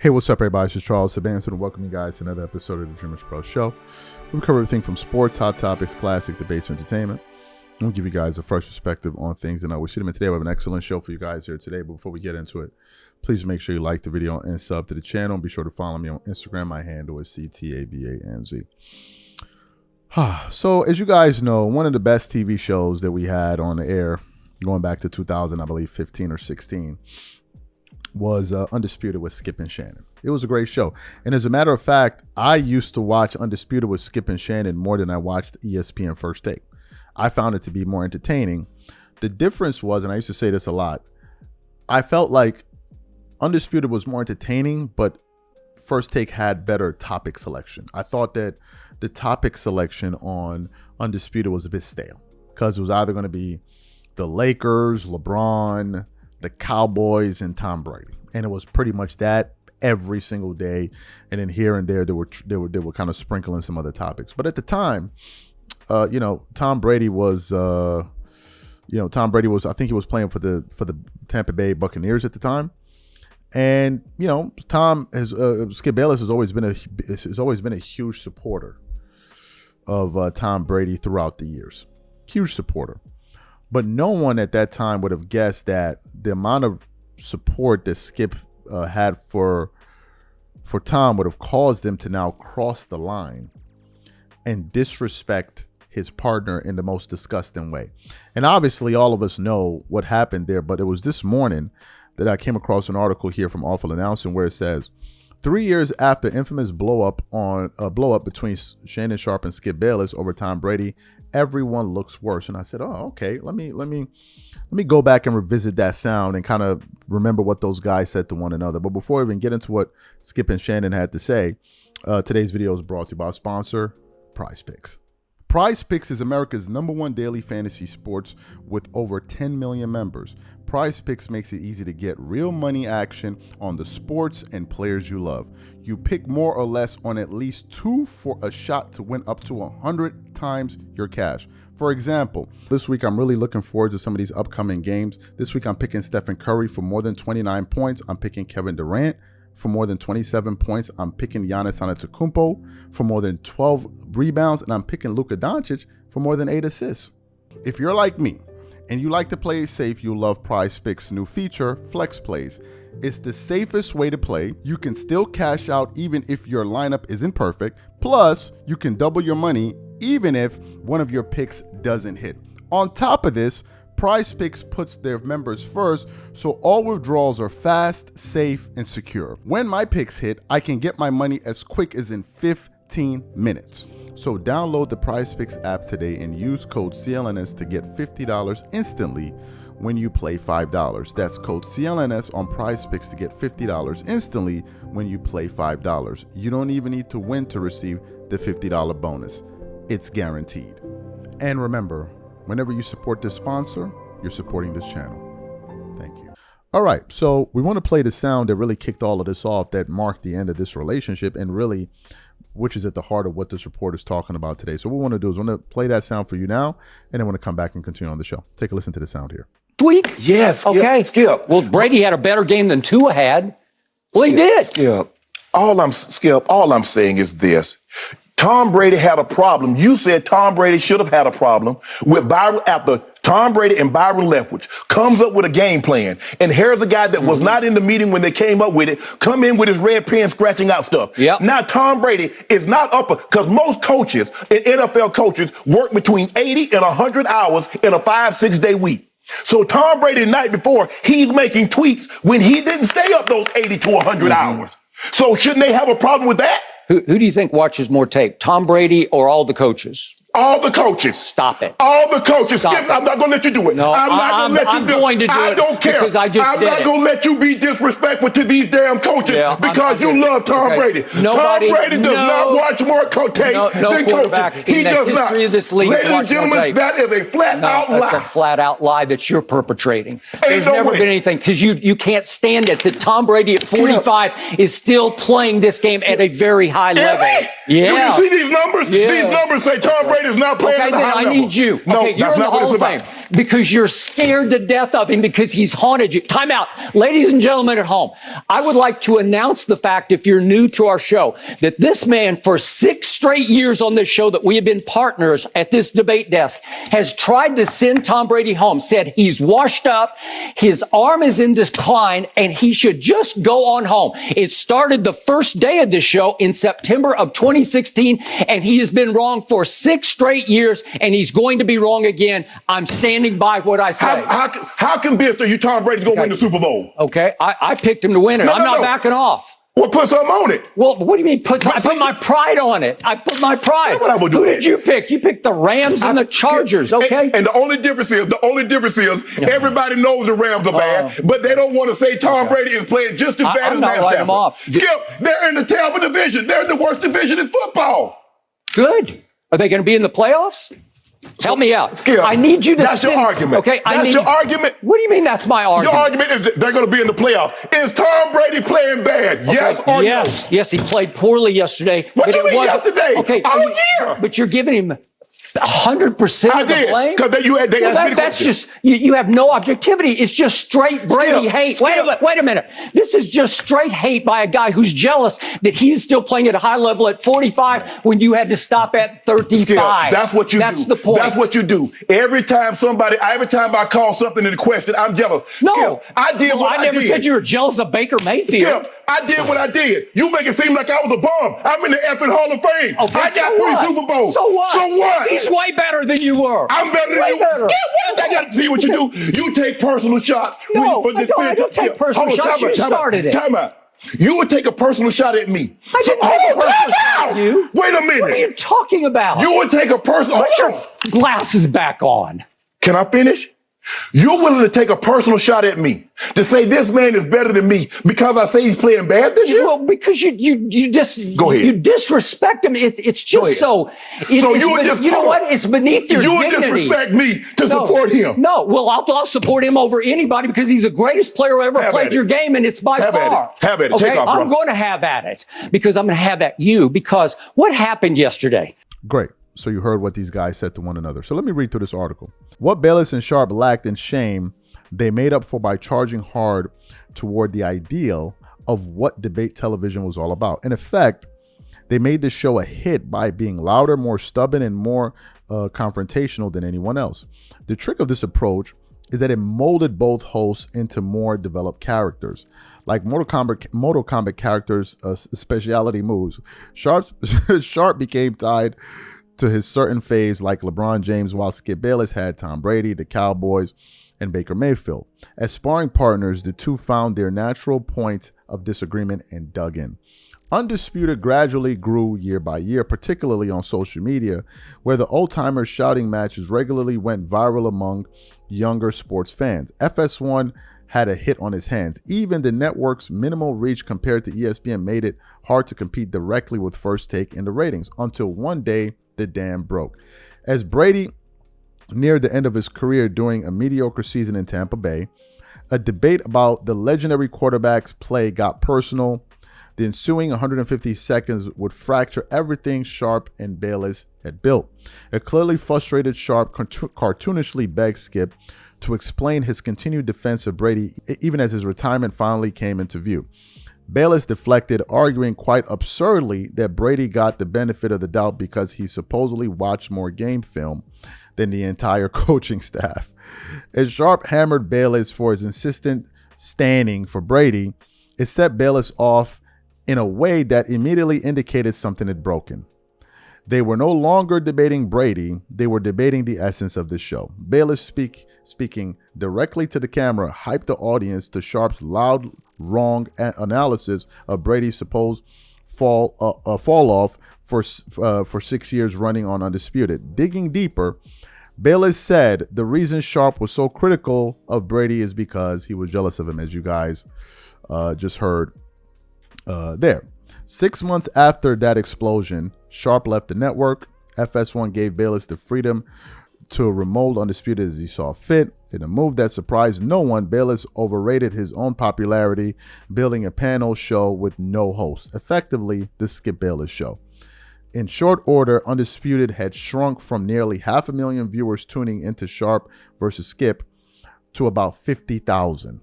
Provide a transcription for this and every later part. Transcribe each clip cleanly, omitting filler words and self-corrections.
Hey, what's up, everybody? This is Charles Sabanson, and welcome you guys to another episode of the DREAMERSPRO show. We cover everything from sports, hot topics, classic debates, and entertainment. We'll give you guys a fresh perspective on things. And we should have been today. We have an excellent show for you guys here today. But before we get into it, please make sure you like the video and sub to the channel. And be sure to follow me on Instagram. My handle is CTABANZ. So, as you guys know, one of the best TV shows that we had on the air, going back to 2000, I believe, 15 or 16, was Undisputed with Skip and Shannon. It was a great show. And as a matter of fact, I used to watch Undisputed with Skip and Shannon more than I watched ESPN First Take. I found it to be more entertaining. The difference was, and I used to say this a lot, I felt like Undisputed was more entertaining, but First Take had better topic selection. I thought that the topic selection on Undisputed was a bit stale because it was either going to be the Lakers, LeBron, the Cowboys, and Tom Brady, and it was pretty much that every single day. And then here and there, they were kind of sprinkling some other topics. But at the time, Tom Brady was, I think he was playing for the Tampa Bay Buccaneers at the time, and Skip Bayless has always been a huge supporter of Tom Brady throughout the years, huge supporter. But no one at that time would have guessed that the amount of support that Skip had for Tom would have caused them to now cross the line and disrespect his partner in the most disgusting way. And obviously, all of us know what happened there. But it was this morning that I came across an article here from Awful Announcing where it says, 3 years after infamous blow up between Shannon Sharpe and Skip Bayless over Tom Brady, everyone looks worse. And I said, oh, okay, let me go back and revisit that sound and kind of remember what those guys said to one another. But before I even get into what Skip and Shannon had to say, today's video is brought to you by our sponsor, Prize Picks. Prize Picks is America's #1 daily fantasy sports with over 10 million members. Prize Picks makes it easy to get real money action on the sports and players you love. You pick more or less on at least 2 for a shot to win up to 100 times your cash. For example, this week I'm really looking forward to some of these upcoming games. This week I'm picking Stephen Curry for more than 29 points. I'm picking Kevin Durant for more than 27 points. I'm picking Giannis Antetokounmpo for more than 12 rebounds. And I'm picking Luka Doncic for more than 8 assists. If you're like me and you like to play it safe, you'll love Prize Picks' new feature, Flex Plays. It's the safest way to play. You can still cash out even if your lineup isn't perfect. Plus, you can double your money even if one of your picks doesn't hit. On top of this, Prize Picks puts their members first, so all withdrawals are fast, safe, and secure. When my picks hit, I can get my money as quick as in 15 minutes. So download the Prize Picks app today and use code CLNS to get $50 instantly when you play $5. That's code CLNS on Prize Picks to get $50 instantly when you play $5. You don't even need to win to receive the $50 bonus. It's guaranteed. And remember, whenever you support this sponsor, you're supporting this channel. Thank you. All right, so we want to play the sound that really kicked all of this off, that marked the end of this relationship, and really, which is at the heart of what this report is talking about today. So what we want to do is I want to play that sound for you now, and then I want to come back and continue on the show. Take a listen to the sound here. Week? Yes. Okay. Skip. Well, Brady had a better game than Tua had. Well, he did. Skip. All I'm saying is this. Tom Brady had a problem. You said Tom Brady should have had a problem with Byron after Tom Brady and Byron Leftwich comes up with a game plan. And here's a guy that was not in the meeting when they came up with it, come in with his red pen scratching out stuff. Yep. Now Tom Brady is not up, because most coaches and NFL coaches work between 80 and 100 hours in a 5-6 day week. So Tom Brady the night before, he's making tweets when he didn't stay up those 80 to 100 hours. So shouldn't they have a problem with that? Who do you think watches more tape, Tom Brady or all the coaches? All the coaches. Stop it. All the coaches. Stop Skip, it. I'm not going to let you do it. No, I'm not going to let you do it. I'm going to do I it don't care. because I just I'm did not it. going to let you be disrespectful to these damn coaches because you love Tom Brady. Nobody, Tom Brady does not watch more tape no than quarterback coaches. He in the does history not. of this league Ladies and watches more gentlemen, tape. that is a flat-out lie. That's a flat-out lie that you're perpetrating. There's no never way. been anything, because you can't stand it that Tom Brady at 45 is still playing this game at a very high level. Yeah. Do you see these numbers? Yeah. These numbers say Tom Brady's not playing at a then high I level. need you. No, Okay, you're that's in the not what Hall it's of Fame. about. because you're scared to death of him because he's haunted you. Time out. Ladies and gentlemen at home, I would like to announce the fact, if you're new to our show, that this man for 6 straight years on this show that we have been partners at this debate desk has tried to send Tom Brady home, said he's washed up, his arm is in decline, and he should just go on home. It started the first day of this show in September of 2016, and he has been wrong for 6 straight years, and he's going to be wrong again. I'm standing by what I say. How convinced are you Tom Brady's going to win the Super Bowl? Okay, I picked him to win it. I'm not backing off. Well, put something on it. Well, what do you mean I put my pride on it? I put my pride. That's what I would do. Who did you pick? You picked the Rams and the Chargers, okay? And the only difference is, everybody knows the Rams are bad, but they don't want to say Tom Brady is playing just as bad as Matt Stafford. Off. Skip, they're in the Tampa division. They're in the worst division in football. Good. Are they going to be in the playoffs? Help me out. Skip, I need you to That's your argument. Okay, that's your argument. What do you mean that's my argument? Your argument is that they're going to be in the playoffs. Is Tom Brady playing bad? Okay. Yes or no? Yes, he played poorly yesterday. What do you mean yesterday? Okay, all year. But you're giving him 100% of the blame? Because that's just, you have no objectivity. It's just straight Brady hate. Wait a minute. This is just straight hate by a guy who's jealous that he is still playing at a high level at 45 when you had to stop at 35. That's what you do. That's the point. That's what you do. Every time I call something into question, I'm jealous. No. Skip, I did what I did. I never said you were jealous of Baker Mayfield. Skip, I did what I did. You make it seem like I was a bum. I'm in the effing Hall of Fame. Okay, I got 3 Super Bowls. So what? So what? He's way better than you were. I'm better than you. Better. Skip, I got to see what you do. You take personal shots. No, I don't take personal shots. You started it. Time out. You would take a personal shot at me. I didn't take a personal shot at you. Wait a minute. What are you talking about? You would take a personal... Put your glasses back on. Can I finish? You're willing to take a personal shot at me to say this man is better than me because I say he's playing bad this year? Well, because you just Go ahead. You disrespect him. It's just so. You know what? It's beneath your dignity. You would disrespect me to support him. No, well, I'll support him over anybody because he's the greatest player who ever played your game, and it's by far. Have at it. Okay, Take off, bro. I'm going to have at it because I'm going to have at you because what happened yesterday? Great. So you heard what these guys said to one another. So let me read through this article. What Bayless and Sharpe lacked in shame, they made up for by charging hard toward the ideal of what debate television was all about. In effect, they made the show a hit by being louder, more stubborn, and more confrontational than anyone else. The trick of this approach is that it molded both hosts into more developed characters. Like Mortal Kombat characters' speciality moves, Sharpe became tied to his certain phase like LeBron James, while Skip Bayless had Tom Brady, the Cowboys, and Baker Mayfield. As sparring partners, the two found their natural points of disagreement and dug in. Undisputed gradually grew year by year, particularly on social media, where the old-timer shouting matches regularly went viral among younger sports fans. FS1 had a hit on his hands. Even the network's minimal reach compared to ESPN made it hard to compete directly with First Take in the ratings, until one day the dam broke. As Brady neared the end of his career during a mediocre season in Tampa Bay, a debate about the legendary quarterback's play got personal. The ensuing 150 seconds would fracture everything Sharpe and Bayless had built. A clearly frustrated Sharpe cartoonishly begged Skip to explain his continued defense of Brady, even as his retirement finally came into view. Bayless deflected, arguing quite absurdly that Brady got the benefit of the doubt because he supposedly watched more game film than the entire coaching staff. As Sharpe hammered Bayless for his insistent standing for Brady, it set Bayless off in a way that immediately indicated something had broken. They were no longer debating Brady, they were debating the essence of the show. Bayless, speaking directly to the camera, hyped the audience to Sharpe's loud, wrong analysis of Brady's supposed fall off for 6 years running on Undisputed. Digging deeper, Bayless said the reason Sharpe was so critical of Brady is because he was jealous of him, as you guys just heard there. 6 months after that explosion, Sharpe left the network. FS1 gave Bayless the freedom to remold Undisputed as he saw fit. In a move that surprised no one, Bayless overrated his own popularity, building a panel show with no host, effectively the Skip Bayless show. In short order, Undisputed had shrunk from nearly 500,000 viewers tuning into Sharpe versus Skip to about 50,000.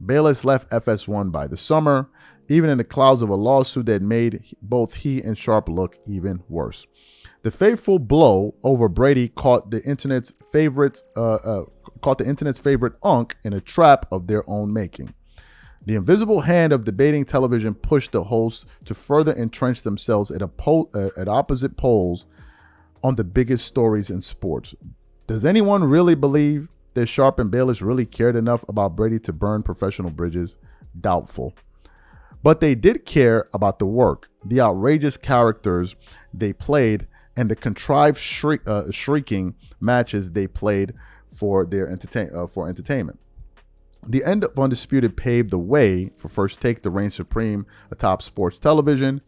Bayless left FS1 by the summer, even in the clouds of a lawsuit that made both he and Sharpe look even worse. The fateful blow over Brady caught the internet's favorite unk in a trap of their own making. The invisible hand of debating television pushed the hosts to further entrench themselves at opposite poles on the biggest stories in sports. Does anyone really believe that Sharpe and Bayless really cared enough about Brady to burn professional bridges? Doubtful. But they did care about the work, the outrageous characters they played, and the contrived shrieking matches they played for their entertainment. The end of Undisputed paved the way for First Take to reign supreme atop sports television.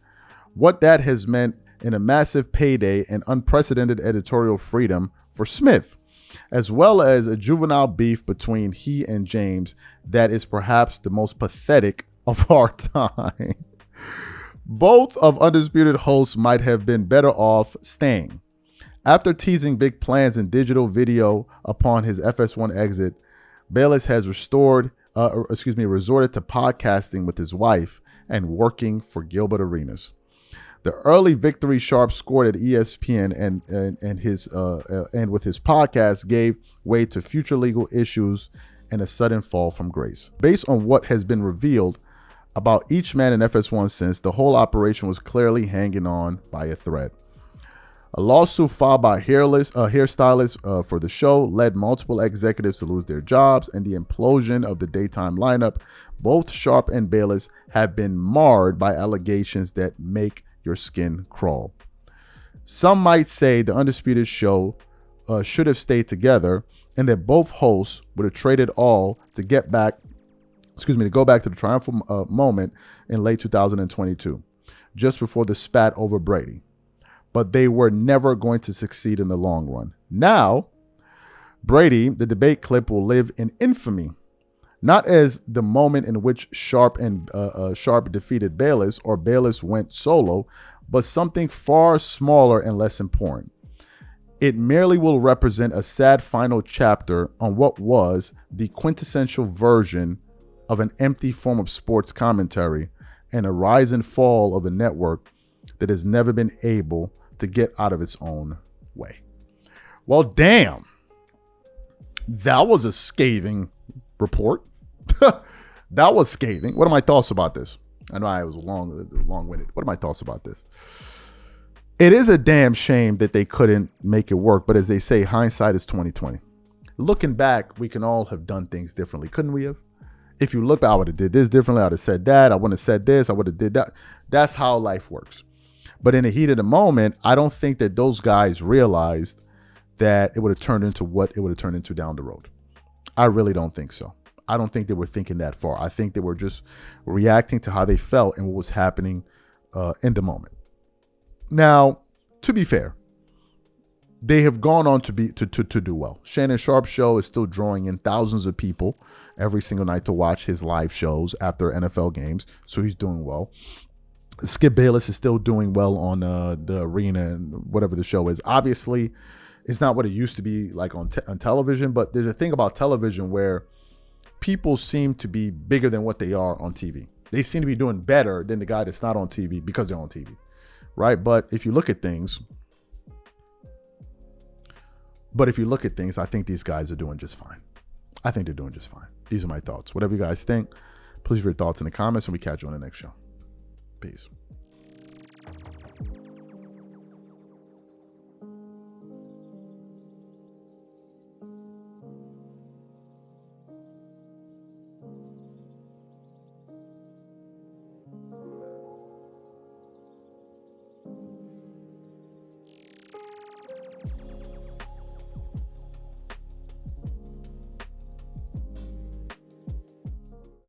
What that has meant in a massive payday and unprecedented editorial freedom for Smith, as well as a juvenile beef between he and James that is perhaps the most pathetic of our time. Both of Undisputed hosts might have been better off staying. After teasing big plans in digital video upon his FS1 exit, Bayless has resorted to podcasting with his wife and working for Gilbert Arenas. The early victory Sharpe scored at ESPN and with his podcast gave way to future legal issues and a sudden fall from grace. Based on what has been revealed about each man in FS1 since, the whole operation was clearly hanging on by a thread. A lawsuit filed by hairstylists for the show led multiple executives to lose their jobs, and the implosion of the daytime lineup. Both Sharpe and Bayless have been marred by allegations that make your skin crawl. Some might say the Undisputed show should have stayed together, and that both hosts would have traded all to go back to the triumphal moment in late 2022, just before the spat over Brady. But they were never going to succeed in the long run. Now, Brady, the debate clip, will live in infamy, not as the moment in which Sharpe defeated Bayless or Bayless went solo, but something far smaller and less important. It merely will represent a sad final chapter on what was the quintessential version of an empty form of sports commentary and a rise and fall of a network that has never been able to get out of its own way. Well, damn. That was a scathing report. That was scathing. What are my thoughts about this? I know I was long-winded. What are my thoughts about this? It is a damn shame that they couldn't make it work, but as they say, hindsight is 20/20. Looking back, we can all have done things differently, couldn't we have? If you look, I would have did this differently. I would have said that. I wouldn't have said this. I would have did that. That's how life works. But in the heat of the moment, I don't think that those guys realized that it would have turned into what it would have turned into down the road. I really don't think so. I don't think they were thinking that far. I think they were just reacting to how they felt and what was happening in the moment. Now, to be fair, they have gone on to do well. Shannon Sharpe's show is still drawing in thousands of people every single night to watch his live shows after NFL games, so he's doing well. Skip Bayless is still doing well on the arena and whatever the show is. Obviously, it's not what it used to be like on television, but there's a thing about television where people seem to be bigger than what they are on TV. They seem to be doing better than the guy that's not on TV because they're on TV, right? But if you look at things, I think these guys are doing just fine. I think they're doing just fine. These are my thoughts. Whatever you guys think, please leave your thoughts in the comments, and we catch you on the next show. Peace.